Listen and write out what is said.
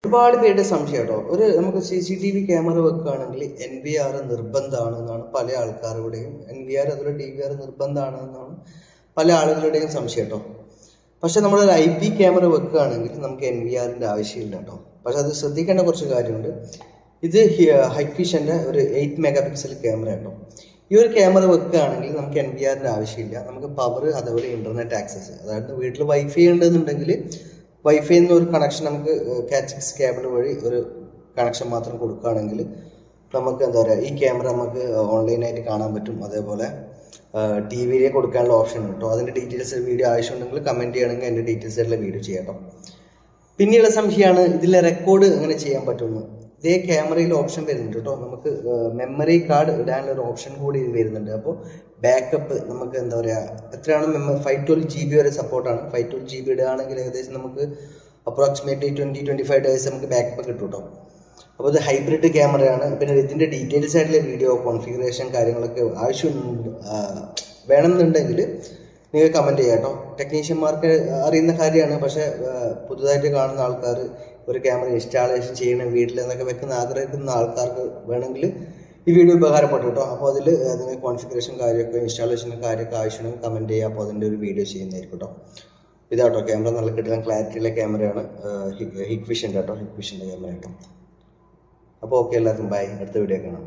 ഒരുപാട് പേരുടെ സംശയം കേട്ടോ. നമുക്ക് CCTV ക്യാമറ വെക്കുകയാണെങ്കിൽ NVR നിർബന്ധമാണെന്നാണ് പല ആൾക്കാരുടെയും. NVR അതുപോലെ DVR നിർബന്ധമാണെന്നാണ് പല ആളുകളുടെയും സംശയം കേട്ടോ. പക്ഷെ നമ്മളൊരു IP ക്യാമറ വെക്കുകയാണെങ്കിൽ നമുക്ക് NVRന്റെ ആവശ്യമില്ല കേട്ടോ. പക്ഷെ അത് ശ്രദ്ധിക്കേണ്ട കുറച്ച് കാര്യമുണ്ട്. ഇത് ഹൈക്വിഷന്റെ ഒരു 8 MP ക്യാമറ കേട്ടോ. ഈ ഒരു ക്യാമറ വെക്കുകയാണെങ്കിൽ നമുക്ക് NVRന്റെ ആവശ്യമില്ല. നമുക്ക് പവർ അതുപോലെ ഇന്റർനെറ്റ് ആക്സസ്, അതായത് വീട്ടിൽ വൈഫൈ ഉണ്ടെന്നുണ്ടെങ്കിൽ വൈഫൈ എന്നൊരു കണക്ഷൻ നമുക്ക് കാറ്റക്സ് കേബിൾ വഴി ഒരു കണക്ഷൻ മാത്രം കൊടുക്കുകയാണെങ്കിൽ നമുക്ക് എന്താ പറയുക, ഈ ക്യാമറ നമുക്ക് ഓൺലൈനായിട്ട് കാണാൻ പറ്റും. അതേപോലെ TV കൊടുക്കാനുള്ള ഓപ്ഷൻ കിട്ടും. അതിൻ്റെ ഡീറ്റെയിൽസ് വീഡിയോ ആവശ്യമുണ്ടെങ്കിൽ കമൻറ്റ് ചെയ്യണമെങ്കിൽ എൻ്റെ ഡീറ്റെയിൽസ് ആയിട്ടുള്ള വീഡിയോ ചെയ്യാം കേട്ടോ. പിന്നെയുള്ള സംശയമാണ് ഇതിലെ റെക്കോർഡ് എങ്ങനെ ചെയ്യാൻ പറ്റുമെന്ന്. ഇതേ ക്യാമറയിൽ ഓപ്ഷൻ വരുന്നുണ്ട് കേട്ടോ. നമുക്ക് മെമ്മറി കാർഡ് ഇടാനുള്ള ഒരു ഓപ്ഷൻ കൂടി വരുന്നുണ്ട്. അപ്പോൾ ബാക്കപ്പ് നമുക്ക് എന്താ പറയുക, എത്രയാണ് 512 GB വരെ സപ്പോർട്ടാണ്. 512 GB ഇടുകയാണെങ്കിൽ ഏകദേശം നമുക്ക് അപ്രോക്സിമേറ്റ്ലി 20-25 ഡേയ്സ് നമുക്ക് ബാക്കപ്പ് കിട്ടും കേട്ടോ. അപ്പോൾ ഇത് ഹൈബ്രിഡ് ക്യാമറയാണ്. പിന്നെ ഇതിൻ്റെ ഡീറ്റെയിൽസ് ആയിട്ടുള്ള വീഡിയോ കോൺഫിഗറേഷൻ കാര്യങ്ങളൊക്കെ വേണമെന്നുണ്ടെങ്കിൽ നിങ്ങൾ കമൻറ്റ് ചെയ്യാം കേട്ടോ. ടെക്നീഷ്യന്മാർക്ക് അറിയുന്ന കാര്യമാണ്. പക്ഷേ പുതുതായിട്ട് കാണുന്ന ആൾക്കാർ ഒരു ക്യാമറ ഇൻസ്റ്റാളേഷൻ ചെയ്യണം വീട്ടിൽ എന്നൊക്കെ വെക്കുന്ന ആഗ്രഹിക്കുന്ന ആൾക്കാർക്ക് വേണമെങ്കിൽ ഈ വീഡിയോ ഉപകാരപ്പെട്ടു കേട്ടോ. അപ്പോൾ അതിൽ നിങ്ങൾ കോൺഫിഗറേഷൻ കാര്യമൊക്കെ ഇൻസ്റ്റാളേഷൻ കാര്യമൊക്കെ ആവശ്യമുണ്ടെങ്കിൽ കമൻറ്റ് ചെയ്യുക. അപ്പോൾ അതിൻ്റെ ഒരു വീഡിയോ ചെയ്യുന്നതായിരിക്കും കേട്ടോ. ഇതാട്ടോ ക്യാമറ, നല്ല കിട്ടുന്ന ക്ലാരിറ്റിയുള്ള ക്യാമറയാണ്. ഹിക്വിഷൻ്റെ കേട്ടോ, ഹിക്വിഷൻ്റെ ക്യാമറ കേട്ടോ. അപ്പോൾ ഓക്കെ, എല്ലാവർക്കും ബൈ. അടുത്ത വീഡിയോ കാണാം.